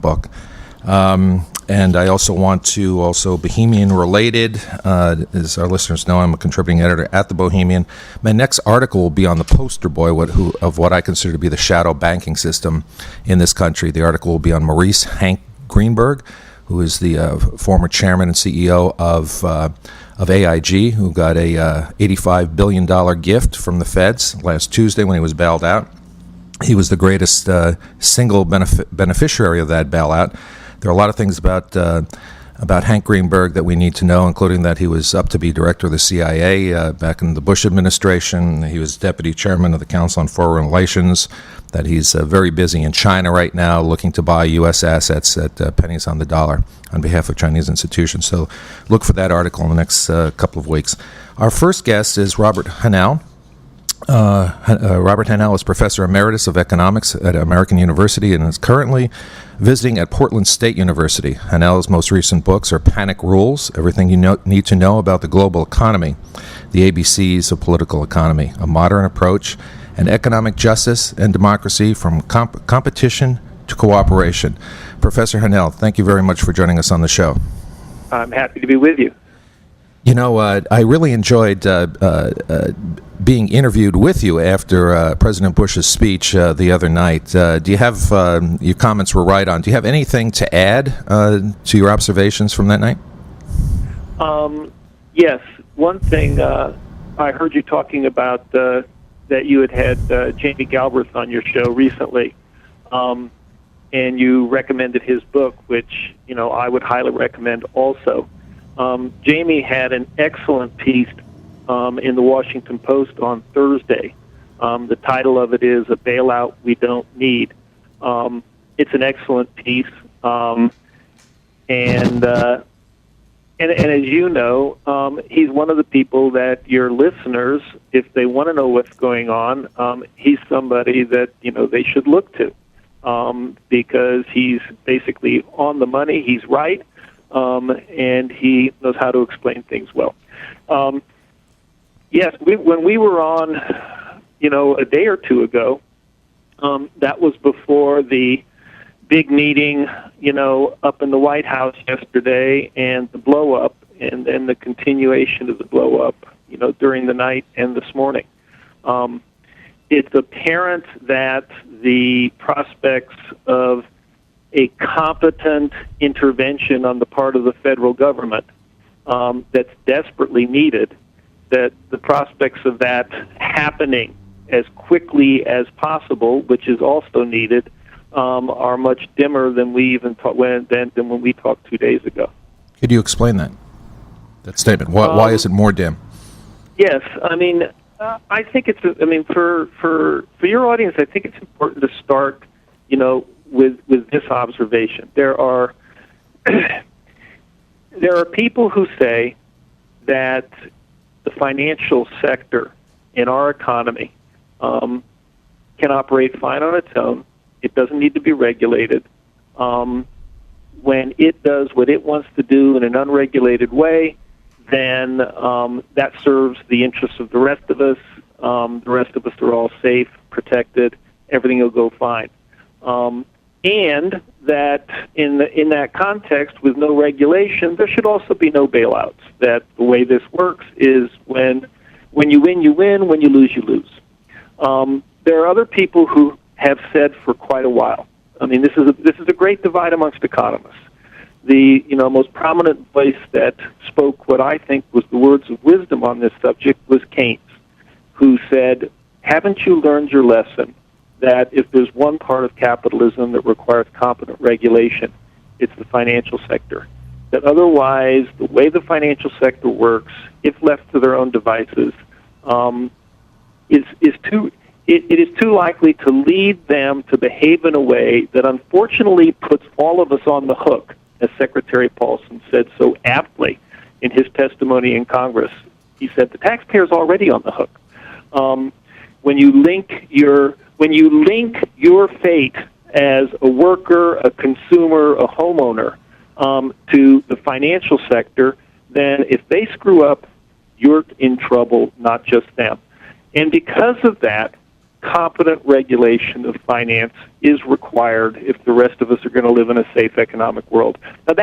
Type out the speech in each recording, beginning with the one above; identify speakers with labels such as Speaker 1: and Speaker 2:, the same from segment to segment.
Speaker 1: book. And I also want to, Bohemian related, as our listeners know, I'm a contributing editor at the Bohemian. My next article will be on the poster boy of what I consider to be the shadow banking system in this country. The article will be on Maurice Hank Greenberg, who is the former chairman and CEO of AIG, who got a $85 billion gift from the feds last Tuesday when he was bailed out. He was the greatest single beneficiary of that bailout. There are a lot of things about Hank Greenberg that we need to know, including that he was up to be director of the CIA back in the Bush administration. He was deputy chairman of the Council on Foreign Relations, that he's very busy in China right now looking to buy U.S. assets at pennies on the dollar on behalf of Chinese institutions. So look for that article in the next couple of weeks. Our first guest is Robert Hanel. Robert Hanel is Professor Emeritus of Economics at American University and is currently visiting at Portland State University. Hanel's most recent books are Panic Rules, Everything You Need to Know About the Global Economy, The ABCs of Political Economy, A Modern Approach, and Economic Justice and Democracy from Competition to Cooperation. Professor Hanel, thank you very much for joining us on the show.
Speaker 2: I'm happy to be with you.
Speaker 1: You know, I really enjoyed being interviewed with you after President Bush's speech the other night. Do you have, your comments were right on, do you have anything to add to your observations from that night?
Speaker 2: Yes. One thing, I heard you talking about that you had Jamie Galbraith on your show recently, and you recommended his book, which, I would highly recommend also. Jamie had an excellent piece in the Washington Post on Thursday. The title of it is A Bailout We Don't Need. It's an excellent piece. And as you know, he's one of the people that your listeners, if they want to know what's going on, he's somebody that, they should look to, because he's basically on the money, he's right, and he knows how to explain things well. Yes, when we were on, a day or two ago, that was before the big meeting, up in the White House yesterday, and the blow-up, and then the continuation of the blow-up, during the night and this morning. It's apparent that the prospects of a competent intervention on the part of the federal government that's desperately needed, that the prospects of that happening as quickly as possible, which is also needed, are much dimmer than we even thought than when we talked 2 days ago.
Speaker 1: Could you explain that statement? Why is it more dim?
Speaker 2: Yes, I mean, I think it's. I mean, for your audience, I think it's important to start, with this observation. There are people who say that the financial sector in our economy can operate fine on its own. It doesn't need to be regulated. When it does what it wants to do in an unregulated way, then that serves the interests of the rest of us. The rest of us are all safe, protected. Everything will go fine. And that in that context, with no regulation, there should also be no bailouts. That the way this works is when you win, you win. When you lose, you lose. There are other people who have said for quite a while. I mean, this is a great divide amongst economists. The most prominent voice that spoke what I think was the words of wisdom on this subject was Keynes, who said, "Haven't you learned your lesson that if there's one part of capitalism that requires competent regulation, it's the financial sector? That otherwise, the way the financial sector works, if left to their own devices, it is too likely to lead them to behave in a way that unfortunately puts all of us on the hook," as Secretary Paulson said so aptly in his testimony in Congress. He said the taxpayer's already on the hook. When you link your fate as a worker, a consumer, a homeowner to the financial sector, then if they screw up, you're in trouble, not just them. And because of that, competent regulation of finance is required if the rest of us are going to live in a safe economic world. Now,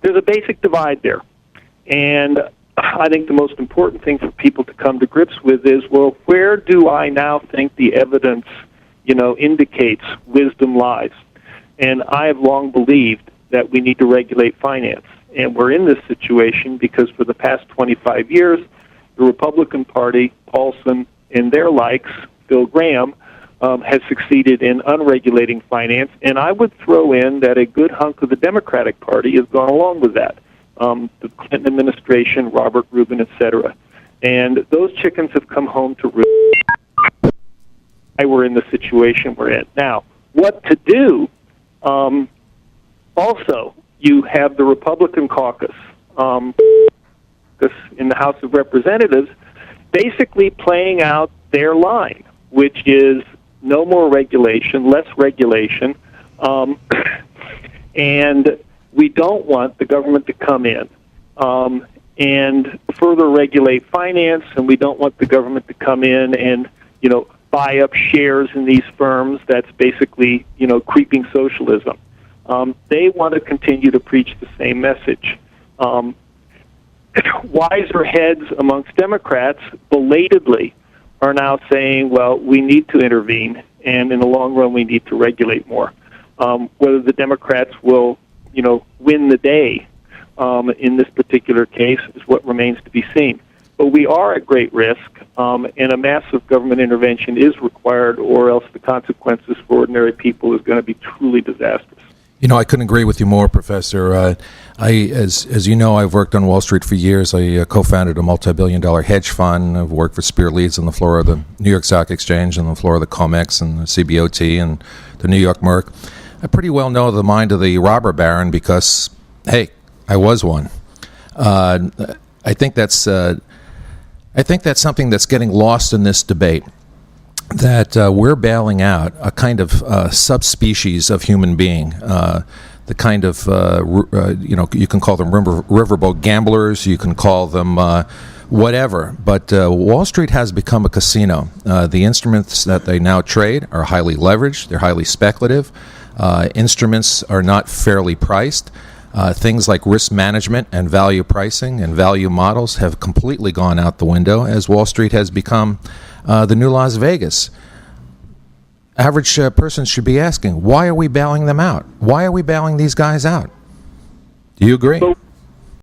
Speaker 2: there's a basic divide there. And I think the most important thing for people to come to grips with is, well, where do I now think the evidence, indicates wisdom lies? And I have long believed that we need to regulate finance. And we're in this situation because for the past 25 years, the Republican Party, Paulson, and their likes, Bill Graham, has succeeded in unregulating finance. And I would throw in that a good hunk of the Democratic Party has gone along with that. The Clinton administration, Robert Rubin, etc. And those chickens have come home to roost. We're in the situation we're in. Now, what to do? Also, you have the Republican caucus in the House of Representatives basically playing out their line, which is no more regulation, less regulation, and we don't want the government to come in and further regulate finance, and we don't want the government to come in and, buy up shares in these firms. That's basically, creeping socialism. They want to continue to preach the same message. Wiser heads amongst Democrats belatedly are now saying, well, we need to intervene, and in the long run, we need to regulate more. Whether the Democrats will, win the day in this particular case is what remains to be seen. But we are at great risk, and a massive government intervention is required, or else the consequences for ordinary people is going to be truly disastrous.
Speaker 1: I couldn't agree with you more, Professor. As you know, I've worked on Wall Street for years. I co-founded a multi-billion-dollar hedge fund. I've worked for Spear Leeds on the floor of the New York Stock Exchange, on the floor of the COMEX and the CBOT and the New York Merc. I pretty well know the mind of the robber baron because, hey, I was one. I think that's something that's getting lost in this debate. That we're bailing out a kind of subspecies of human being, the kind of, you can call them riverboat gamblers, you can call them whatever, but Wall Street has become a casino. The instruments that they now trade are highly leveraged, they're highly speculative, instruments are not fairly priced. Things like risk management and value pricing and value models have completely gone out the window as Wall Street has become the new Las Vegas. Average person should be asking, why are we bailing them out? Why are we bailing these guys out? Do you agree?
Speaker 2: So